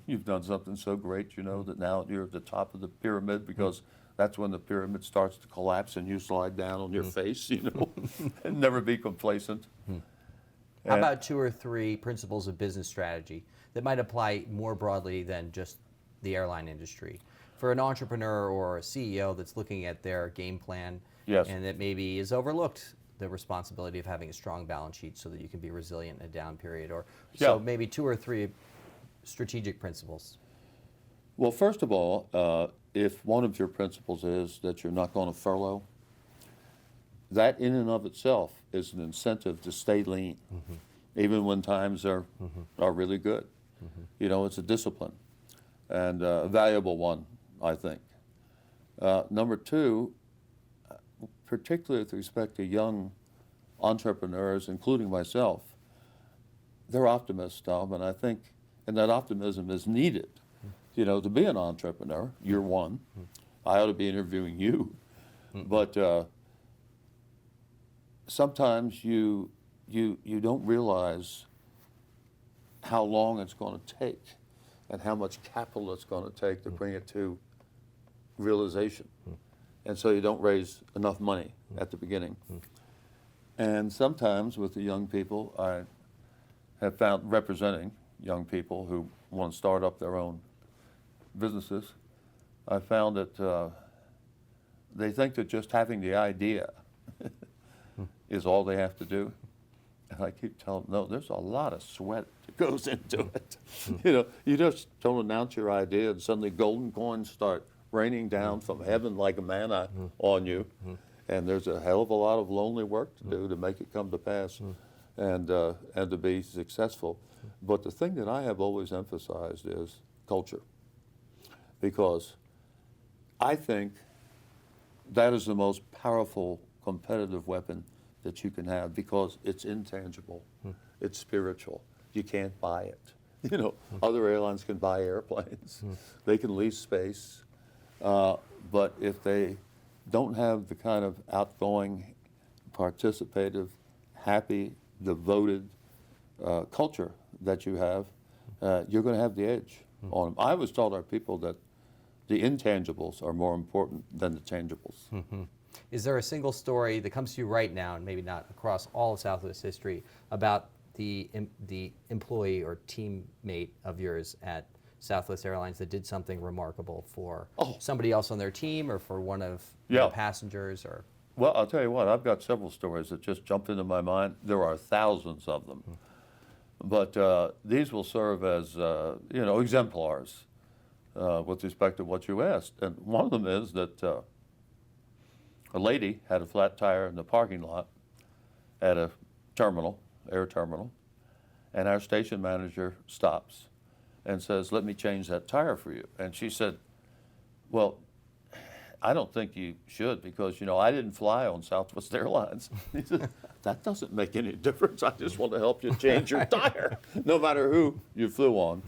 you've done something so great, you know, that now you're at the top of the pyramid because that's when the pyramid starts to collapse and you slide down on your face, and never be complacent. How about 2 or 3 principles of business strategy that might apply more broadly than just the airline industry? For an entrepreneur or a CEO that's looking at their game plan Yes. and that maybe is overlooked the responsibility of having a strong balance sheet so that you can be resilient in a down period, or so Yeah. maybe 2 or 3 strategic principles. Well, first of all, if one of your principles is that you're not going to furlough, that in and of itself is an incentive to stay lean, even when times are really good. It's a discipline, and a valuable one, I think. Number 2, particularly with respect to young entrepreneurs, including myself, they're optimists, Tom, and I think, and that optimism is needed. To be an entrepreneur, you're one. I ought to be interviewing you, but sometimes you don't realize how long it's going to take and how much capital it's going to take to bring it to realization. And so you don't raise enough money at the beginning. And sometimes with the young people, I have found, representing young people who want to start up their own businesses, I found that they think that just having the idea is all they have to do. And I keep telling them, no, there's a lot of sweat that goes into it. You just don't announce your idea and suddenly golden coins start raining down from heaven like a manna on you. And there's a hell of a lot of lonely work to do to make it come to pass and to be successful. But the thing that I have always emphasized is culture, because I think that is the most powerful competitive weapon that you can have, because it's intangible, it's spiritual. You can't buy it. Other airlines can buy airplanes, they can lease space, but if they don't have the kind of outgoing, participative, happy, devoted culture that you have, you're going to have the edge on them. I always told our people that the intangibles are more important than the tangibles. Is there a single story that comes to you right now, and maybe not across all of Southwest history, about the employee or teammate of yours at Southwest Airlines that did something remarkable for somebody else on their team, or for one of the passengers? Or Well, I'll tell you what, I've got several stories that just jumped into my mind. There are thousands of them. But these will serve as, exemplars with respect to what you asked. And one of them is that a lady had a flat tire in the parking lot at a terminal, air terminal, and our station manager stops and says, "Let me change that tire for you." And she said, "Well, I don't think you should, because, I didn't fly on Southwest Airlines." He said, "That doesn't make any difference. I just want to help you change your tire, no matter who you flew on."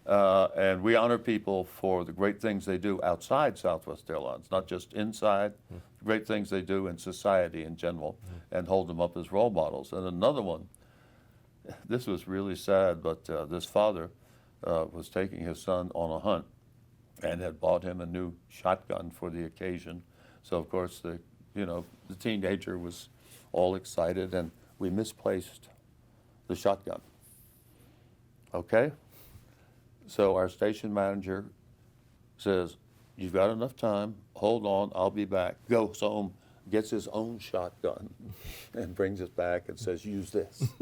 And we honor people for the great things they do outside Southwest Airlines, not just inside, great things they do in society in general, and hold them up as role models. And another one, this was really sad, but this father was taking his son on a hunt and had bought him a new shotgun for the occasion. So of course the teenager was all excited, and we misplaced the shotgun. Okay? So our station manager says, "You've got enough time, hold on, I'll be back." Goes home, gets his own shotgun, and brings it back and says, "Use this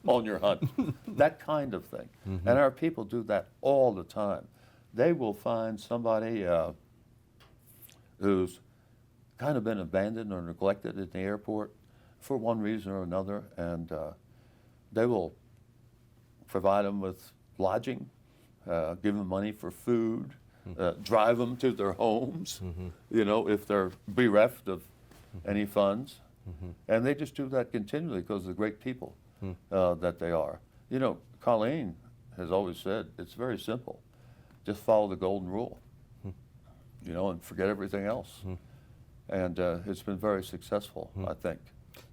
on your hunt." That kind of thing. And our people do that all the time. They will find somebody who's kind of been abandoned or neglected at the airport for one reason or another, and they will provide them with lodging, give them money for food, drive them to their homes, if they're bereft of any funds. And they just do that continually because of the great people that they are. Colleen has always said, it's very simple. Just follow the golden rule, and forget everything else. And it's been very successful, I think.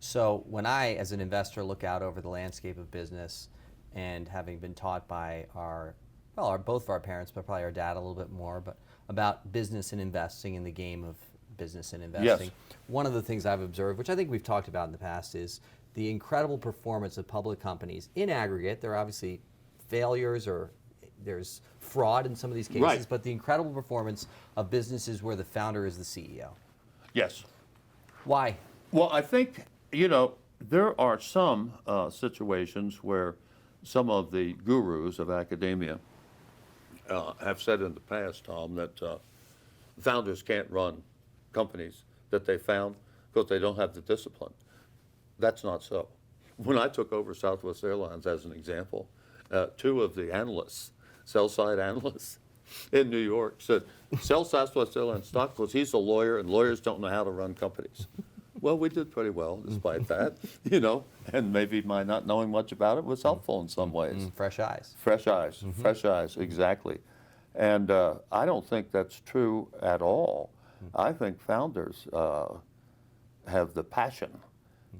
So when I, as an investor, look out over the landscape of business, and having been taught by our well, both of our parents, but probably our dad a little bit more, but about business and investing in the game of business and investing. Yes. One of the things I've observed, which I think we've talked about in the past, is the incredible performance of public companies. In aggregate, there are obviously failures or there's fraud in some of these cases, Right. but the incredible performance of businesses where the founder is the CEO. Yes. Why? Well, I think, there are some situations where some of the gurus of academia have said in the past, Tom, that founders can't run companies that they found because they don't have the discipline. That's not so. When I took over Southwest Airlines, as an example, two of the analysts, sell-side analysts in New York, said, sell Southwest Airlines stock because he's a lawyer and lawyers don't know how to run companies. Well, we did pretty well despite that, and maybe my not knowing much about it was helpful in some ways. Fresh eyes. Fresh eyes, fresh eyes, exactly. And I don't think that's true at all. I think founders have the passion,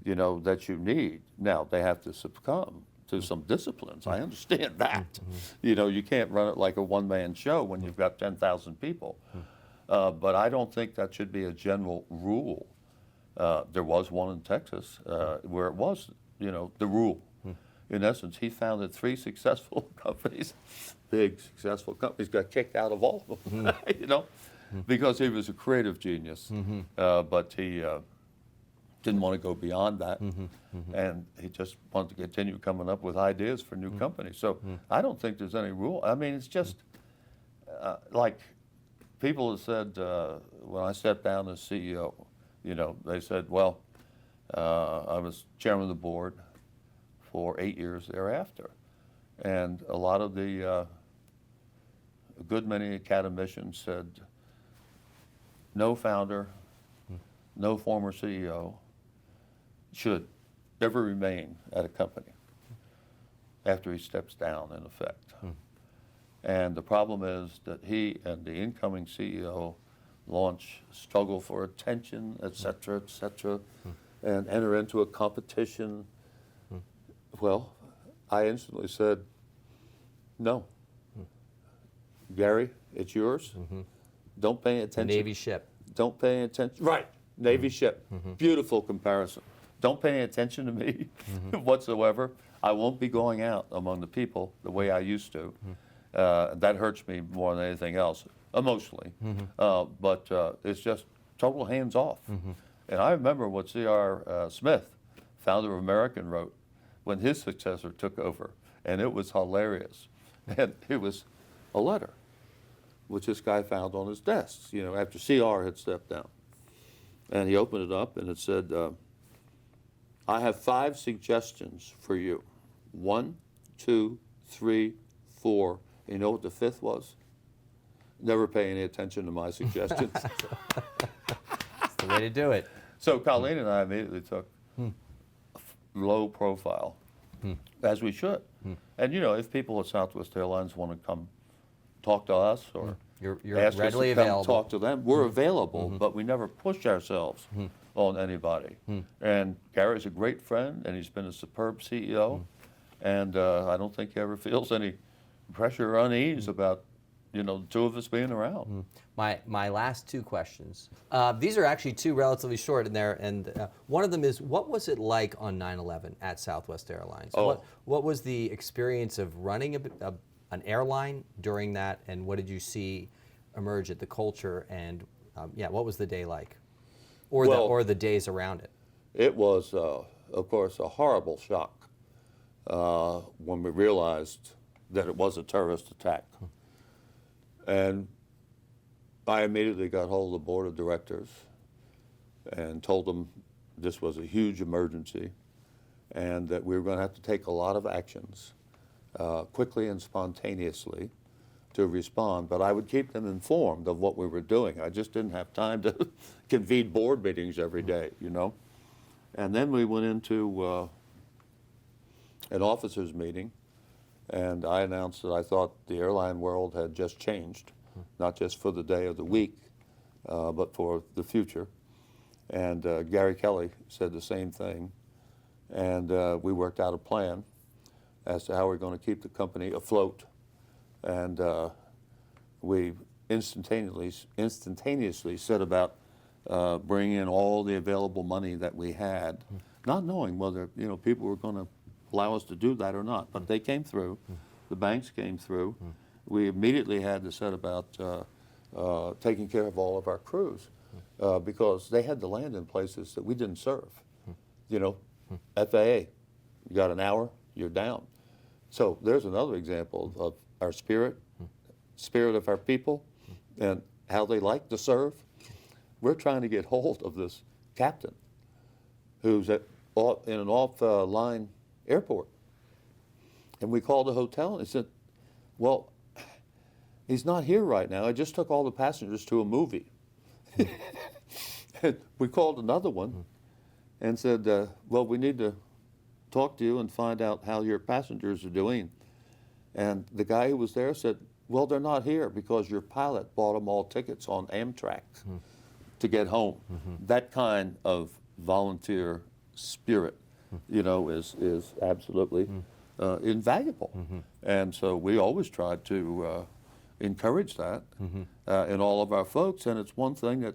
that you need. Now, they have to succumb to some disciplines. I understand that. You can't run it like a one-man show when you've got 10,000 people. But I don't think that should be a general rule. There was one in Texas where it was, the rule. In essence, he founded 3 successful companies, big successful companies, got kicked out of all of them, because he was a creative genius. But he didn't want to go beyond that, and he just wanted to continue coming up with ideas for new companies. So I don't think there's any rule. I mean, it's just like people have said when I stepped down as CEO, they said, well, I was chairman of the board for 8 years thereafter. And a lot of a good many academicians said, no founder, no former CEO should ever remain at a company after he steps down, in effect. And the problem is that he and the incoming CEO launch struggle for attention, et cetera, and enter into a competition. Well, I instantly said, no. Gary, it's yours. Don't pay attention. Navy ship. Don't pay attention. Right, Navy ship. Beautiful comparison. Don't pay attention to me whatsoever. I won't be going out among the people the way I used to. That hurts me more than anything else, emotionally. But it's just total hands off. And I remember what C.R. Smith, founder of American, wrote when his successor took over, and it was hilarious. And it was a letter, which this guy found on his desk, after C.R. had stepped down. And he opened it up, and it said, I have 5 suggestions for you. 1, 2, 3, 4. And you know what the 5th was? Never pay any attention to my suggestions. That's the way to do it. So Colleen and I immediately took low profile, as we should. And if people at Southwest Airlines want to come talk to us or You're ask us readily to come available. talk to them, we're available, but we never push ourselves on anybody. And Gary's a great friend, and he's been a superb CEO, and I don't think he ever feels any pressure or unease about the 2 of us being around. My last 2 questions. These are actually 2 relatively short in there, and one of them is, what was it like on 9/11 at Southwest Airlines? Oh. What was the experience of running an airline during that, and what did you see emerge at the culture, and what was the day like, or the days around it? It was, of course, a horrible shock when we realized that it was a terrorist attack. And I immediately got hold of the board of directors and told them this was a huge emergency and that we were going to have to take a lot of actions quickly and spontaneously to respond. But I would keep them informed of what we were doing. I just didn't have time to convene board meetings every day, And then we went into an officers' meeting, and I announced that I thought the airline world had just changed, not just for the day or the week, but for the future. And Gary Kelly said the same thing. And we worked out a plan as to how we're going to keep the company afloat And we instantaneously set about bringing in all the available money that we had, not knowing whether people were going to allow us to do that or not. But they came through. The banks came through. We immediately had to set about taking care of all of our crews because they had to land in places that we didn't serve. FAA, you got an hour, you're down. So there's another example of our spirit of our people, and how they like to serve. We're trying to get hold of this captain who's in an off-line airport. And we called the hotel and said, well, he's not here right now. I just took all the passengers to a movie. And we called another one and said, well, we need to talk to you and find out how your passengers are doing. And the guy who was there said, well, they're not here because your pilot bought them all tickets on Amtrak to get home. That kind of volunteer spirit, is absolutely invaluable. And so we always try to encourage that in all of our folks. And it's one thing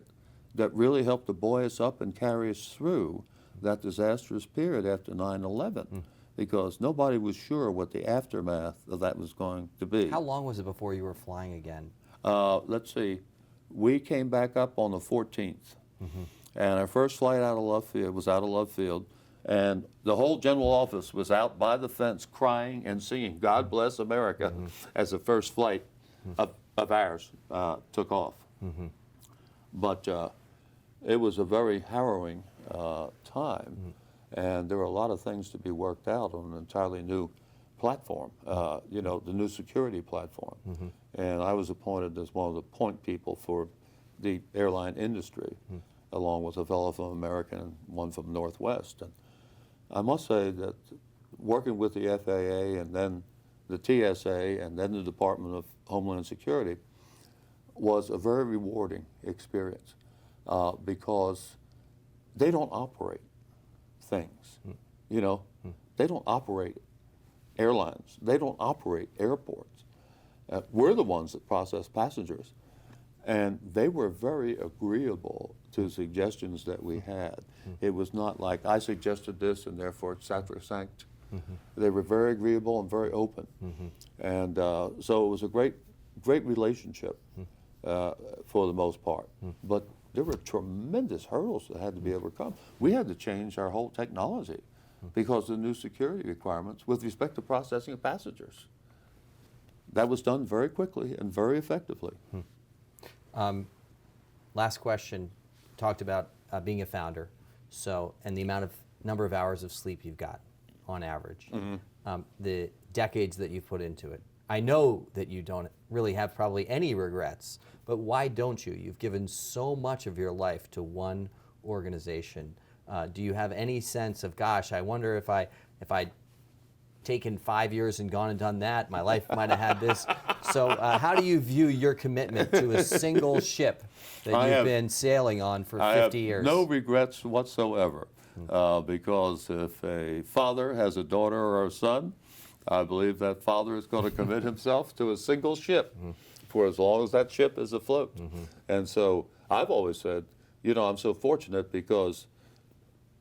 that really helped to buoy us up and carry us through that disastrous period after 9/11. Because nobody was sure what the aftermath of that was going to be. How long was it before you were flying again? Let's see. We came back up on the 14th. And our first flight out of Love Field was out of Love Field. And the whole general office was out by the fence crying and singing God Bless America as the first flight of ours took off. But it was a very harrowing time. And there were a lot of things to be worked out on an entirely new platform, the new security platform. And I was appointed as one of the point people for the airline industry, along with a fellow from American and one from Northwest. And I must say that working with the FAA and then the TSA and then the Department of Homeland Security was a very rewarding experience because they don't operate things. They don't operate airlines. They don't operate airports. We're the ones that process passengers. And they were very agreeable to suggestions that we had. It was not like, I suggested this and therefore it's sacrosanct. They were very agreeable and very open. And so it was a great relationship for the most part. But there were tremendous hurdles that had to be overcome. We had to change our whole technology because of the new security requirements with respect to processing of passengers. That was done very quickly and very effectively. Last question, talked about being a founder, and the number of hours of sleep you've got on average, the decades that you've put into it. I know that you don't really have probably any regrets, but why don't you? You've given so much of your life to one organization. Do you have any sense of, gosh, I wonder if I'd taken 5 years and gone and done that, my life might have had this. So how do you view your commitment to a single ship that you've been sailing on for 50 years? No regrets whatsoever, because if a father has a daughter or a son, I believe that father is going to commit himself to a single ship for as long as that ship is afloat. And so I've always said, I'm so fortunate because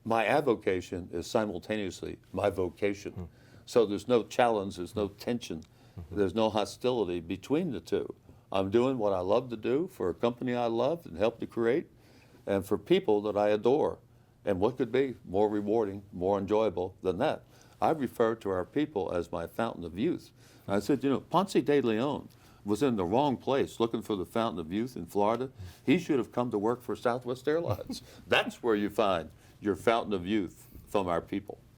my avocation is simultaneously my vocation. So there's no challenge, there's no tension, there's no hostility between the two. I'm doing what I love to do for a company I love and help to create, and for people that I adore. And what could be more rewarding, more enjoyable than that? I refer to our people as my fountain of youth. I said, Ponce de Leon was in the wrong place looking for the fountain of youth in Florida. He should have come to work for Southwest Airlines. That's where you find your fountain of youth from our people.